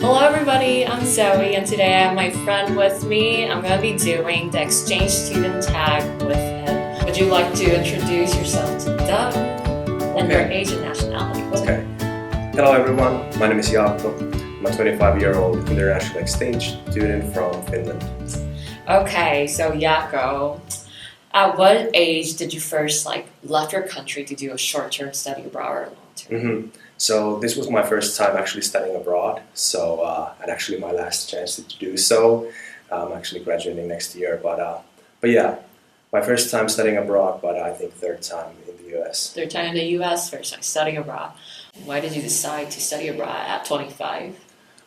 Hello everybody, I'm Zoey and today I have my friend with me. I'm going to be doing the exchange student tag with him. Would you like to introduce yourself to Doug and your age and nationality? Okay. Hello everyone, my name is Jaakko. I'm a 25-year-old international exchange student from Finland. Okay, so Jaakko, at what age did you first left your country to do a short-term study abroad or long-term? So this was my first time actually studying abroad, and actually my last chance to do so. I'm actually graduating next year, but yeah, my first time studying abroad, but I think third time in the US. Third time in the US, first time studying abroad. Why did you decide to study abroad at 25?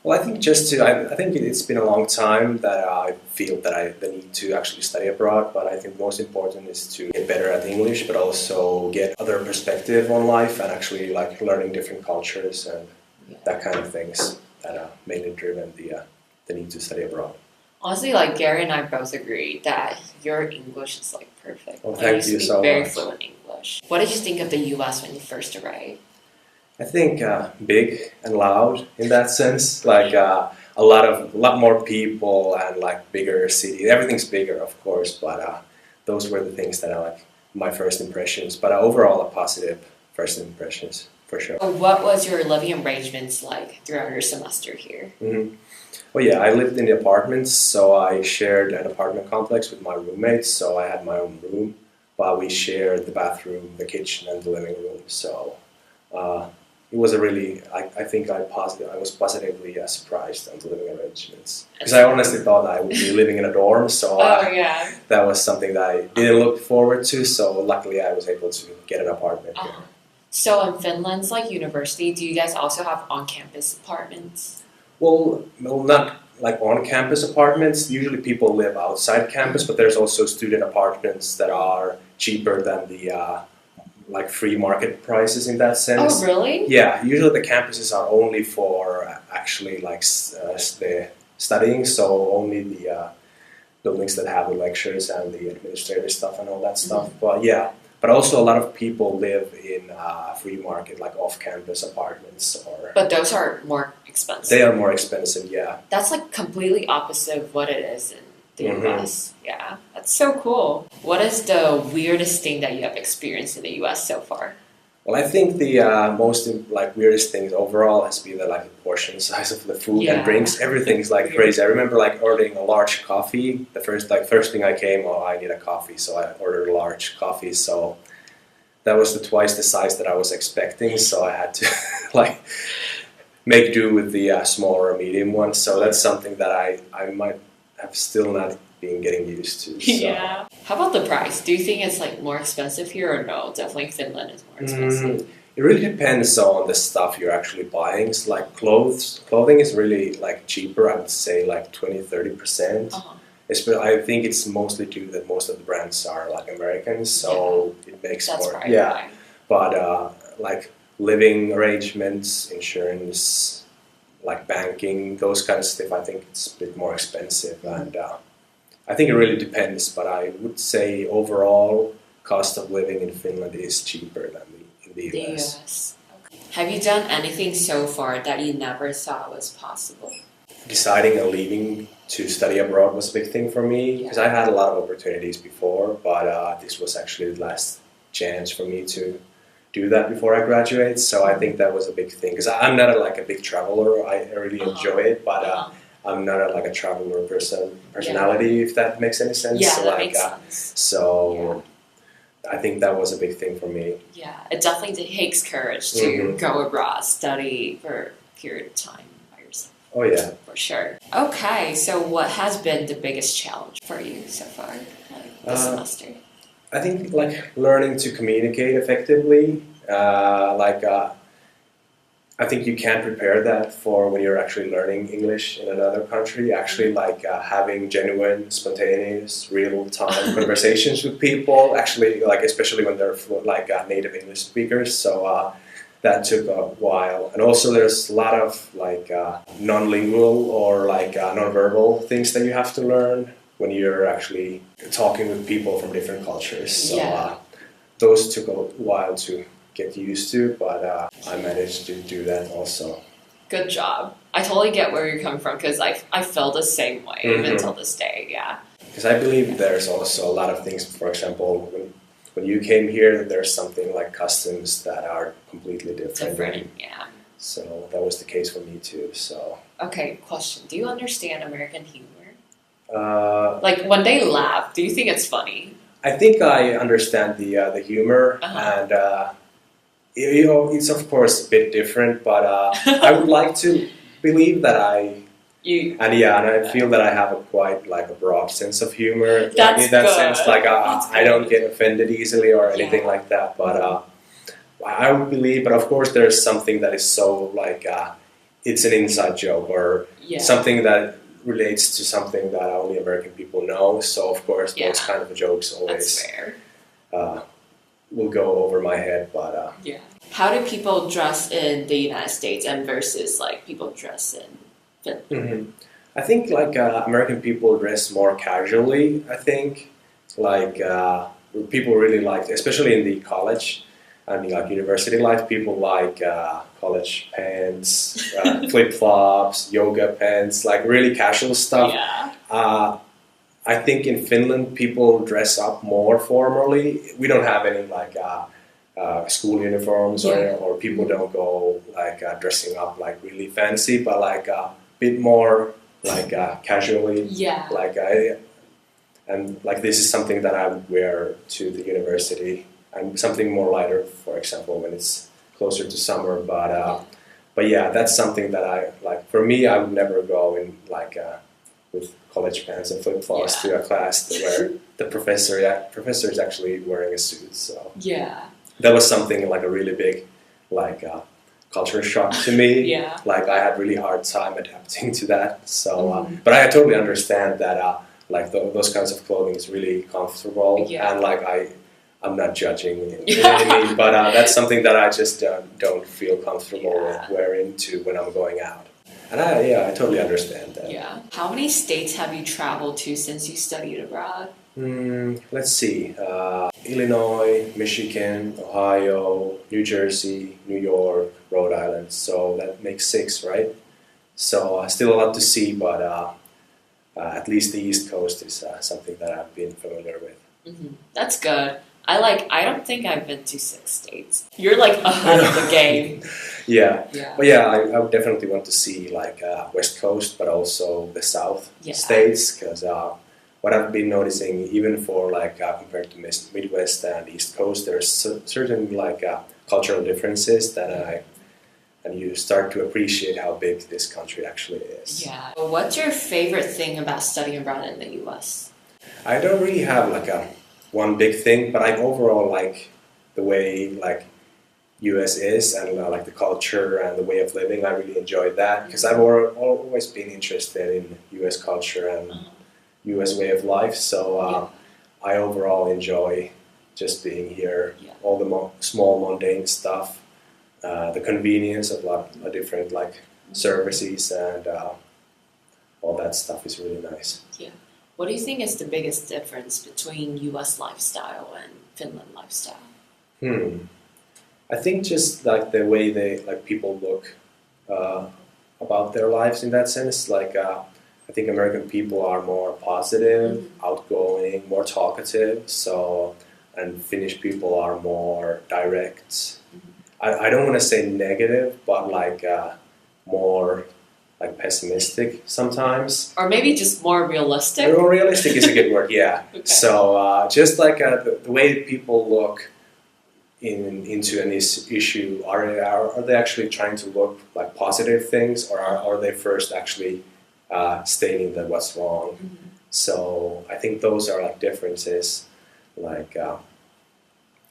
Well, I think I think it's been a long time that I feel that the need to actually study abroad, but I think most important is to get better at English, but also get other perspective on life and actually learning different cultures and that kind of things that mainly driven the need to study abroad. Honestly, Gary and I both agree that your English is perfect. Well, thank you so much. Very fluent English. What did you think of the US when you first arrived? I think big and loud in that sense. A lot more people and bigger city. Everything's bigger, of course, but those were the things that I my first impressions. But overall, a positive first impressions for sure. What was your living arrangements like throughout your semester here? Well, yeah, I lived in the apartments, so I shared an apartment complex with my roommates. So I had my own room, but we shared the bathroom, the kitchen, and the living room. So. It was a really, I think I was positively surprised on the living arrangements. Because I honestly thought I would be living in a dorm, so that was something that I didn't look forward to, so luckily I was able to get an apartment here. So in Finland's university, do you guys also have on-campus apartments? Well, not on-campus apartments. Usually people live outside campus, but there's also student apartments that are cheaper than the free market prices in that sense. Oh, really? Yeah, usually the campuses are only for actually the studying, so only the buildings that have the lectures and the administrative stuff and all that stuff. But yeah, but also a lot of people live in free market, off-campus apartments. But those are more expensive. They are more expensive, yeah. That's completely opposite of what it is in the US. Yeah, that's so cool. What is the weirdest thing that you have experienced in the US so far? Well, I think the most weirdest things overall has been the portion size of the food and drinks. Everything's crazy. I remember ordering a large coffee. The first thing I came, I need a coffee, so I ordered a large coffee. So that was twice the size that I was expecting. So I had to make do with the smaller or medium one. So that's something that I might have still not been getting used to. So. Yeah. How about the price? Do you think it's more expensive here or no? Definitely Finland is more expensive. It really depends on the stuff you're actually buying. It's clothing is really cheaper. I would say 20-30%. I think it's mostly due that most of the brands are Americans, so it makes That's more. Right, yeah, right. But living arrangements, insurance. Banking, those kind of stuff, I think it's a bit more expensive, and I think it really depends. But I would say overall, cost of living in Finland is cheaper than in the US. Okay. Have you done anything so far that you never thought was possible? Deciding and leaving to study abroad was a big thing for me because I had a lot of opportunities before, but this was actually the last chance for me to do that before I graduate, so I think that was a big thing because I'm not a big traveler. I really enjoy it, but I'm not a traveler personality, if that makes any sense. Yeah, that makes sense. So I think that was a big thing for me. Yeah, it definitely takes courage to go abroad, study for a period of time by yourself. Oh yeah, for sure. Okay, so what has been the biggest challenge for you so far this semester? I think learning to communicate effectively. I think you can't prepare that for when you're actually learning English in another country. Actually, having genuine, spontaneous, real-time conversations with people. Actually, especially when they're native English speakers. So that took a while. And also, there's a lot of non-lingual or non-verbal things that you have to learn when you're actually talking with people from different cultures. So those took a while to get used to, but I managed to do that also. Good job. I totally get where you're coming from because I feel the same way even till this day. Yeah. Because I believe there's also a lot of things. For example, when you came here, there's something like customs that are completely different. Yeah. So that was the case for me too. So. Okay. Question: do you understand American humor? Like when they laugh, do you think it's funny? I think I understand the humor, and it's of course a bit different. But I would like to believe that I feel that I have a quite like a broad sense of humor. That's in that good. sense, like I don't get offended easily or anything like that. But I would believe. But of course, there's something that is so like it's an inside joke or something that relates to something that only American people know. So of course, those kind of jokes always will go over my head. But how do people dress in the United States and versus like people dress in Finland? I think like American people dress more casually. I think like people really like, especially in the college and like university life, people like college pants, flip flops, yoga pants, like really casual stuff. I think in Finland people dress up more formally. We don't have any like school uniforms or people don't go like dressing up like really fancy, but like a bit more like casually. Like and like this is something that I would wear to the university. And something more lighter, for example, when it's closer to summer. But yeah, that's something that I like. For me, I would never go in like with college pants and flip flops to a class where the professor is actually wearing a suit. So that was something like a really big like culture shock to me. Like I had really hard time adapting to that. So, but I totally understand that like those kinds of clothing is really comfortable and like I'm not judging any, but that's something that I just don't feel comfortable with wearing to when I'm going out. And I totally understand that. How many states have you traveled to since you studied abroad? Let's see. Illinois, Michigan, Ohio, New Jersey, New York, Rhode Island. So that makes 6, right? So still a lot to see, but at least the East Coast is something that I've been familiar with. That's good. I don't think I've been to 6 states. You're like ahead of the game. But I would definitely want to see like West Coast, but also the South states, because what I've been noticing, even for like compared to Midwest and East Coast, there's certain like cultural differences that and you start to appreciate how big this country actually is. What's your favorite thing about studying abroad in the U.S.? I don't really have like one big thing, but I overall like the way like US is and like the culture and the way of living. I really enjoyed that because I've always been interested in US culture and US way of life. So I overall enjoy just being here. All the small mundane stuff, the convenience of a lot of different like services and all that stuff is really nice. What do you think is the biggest difference between U.S. lifestyle and Finland lifestyle? I think just like the way they like people look about their lives in that sense. Like I think American people are more positive, outgoing, more talkative. So and Finnish people are more direct. I don't want to say negative, but like more like pessimistic sometimes. Or maybe just more realistic? More realistic is a good word, So just like the way people look into an issue, are they actually trying to look like positive things, or are they first actually stating that what's wrong? So I think those are like differences. Like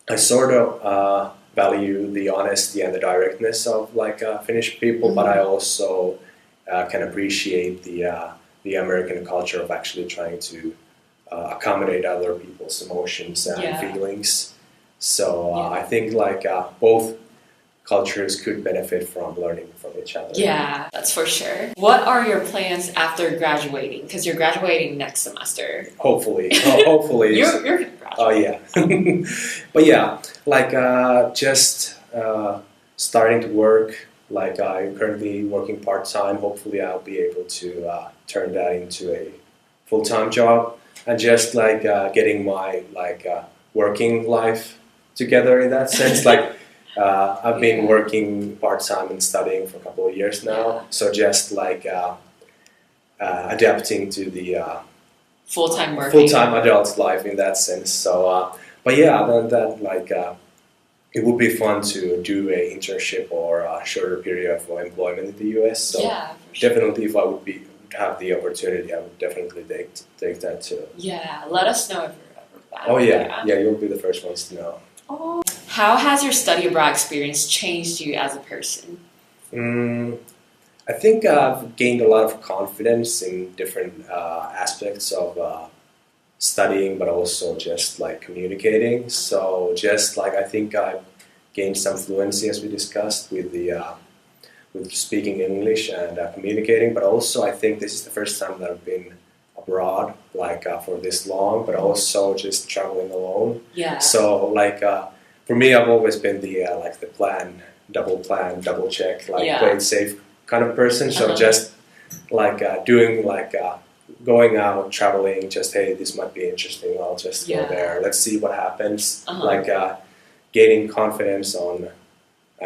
I sort of value the honesty and the directness of like Finnish people, but I also can appreciate the American culture of actually trying to accommodate other people's emotions and feelings. So I think like both cultures could benefit from learning from each other. Yeah, that's for sure. What are your plans after graduating? Because you're graduating next semester. Hopefully. Hopefully. You're going to graduate. Oh, yeah. But yeah, like just starting to work Like I'm currently working part-time. Hopefully I'll be able to turn that into a full-time job, and just like getting my working life together in that sense. Like I've been working part-time and studying for a couple of years now, so just like adapting to the full-time working, full-time adult life in that sense. So but yeah, other than that, like it would be fun to do an internship or a shorter period of employment in the US. So definitely, if I would have the opportunity, I would definitely take that too. Yeah, let us know if you're ever back. Oh yeah, you'll be the first ones to know. Oh. How has your study abroad experience changed you as a person? I think I've gained a lot of confidence in different aspects of studying, but also just like communicating. So just like I think I've gained some fluency, as we discussed, with speaking English and communicating. But also I think this is the first time that I've been abroad for this long, but also just traveling alone. Yeah. So for me, I've always been the double check, play it safe kind of person. So just doing going out, traveling, just hey, this might be interesting. I'll just go there. Let's see what happens. Gaining confidence on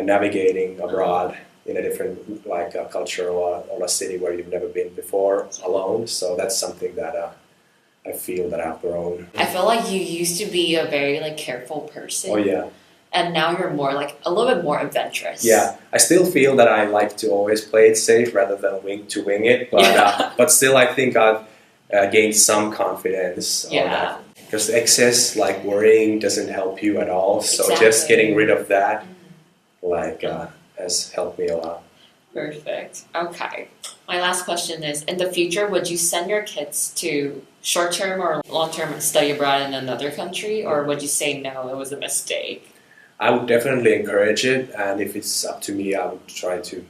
navigating abroad in a different culture or a city where you've never been before alone. So that's something that I feel that I've grown. I feel like you used to be a very careful person. Oh yeah. And now you're more a little bit more adventurous. Yeah, I still feel that I like to always play it safe rather than wing it. But but still, I think I've gained some confidence. Yeah. Because excess worrying doesn't help you at all. So just getting rid of that has helped me a lot. Perfect. Okay. My last question is: in the future, would you send your kids to short-term or long-term study abroad in another country, or would you say no, it was a mistake? I would definitely encourage it, and if it's up to me, I would try to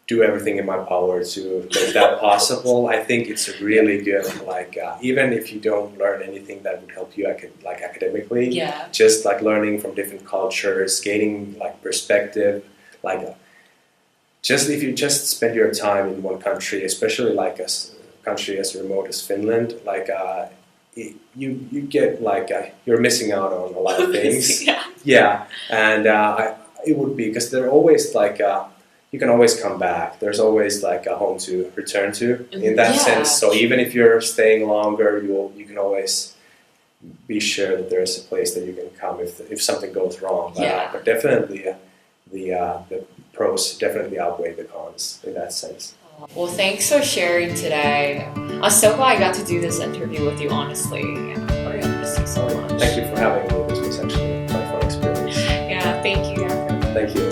do everything in my power to make that possible. I think it's a really good, even if you don't learn anything that would help you academically, just learning from different cultures, gaining perspective, just if you just spend your time in one country, especially a country as remote as Finland, you get you're missing out on a lot of things. And it would be because they're always you can always come back. There's always a home to return to in that sense. So even if you're staying longer, you can always be sure that there's a place that you can come if something goes wrong. But definitely the pros definitely outweigh the cons in that sense. Well, thanks for sharing today. I'm so glad I got to do this interview with you, honestly. I'm very optimistic so much. Thank you for having me. This was actually a fun experience. Yeah, thank you, Jaakko. Thank you.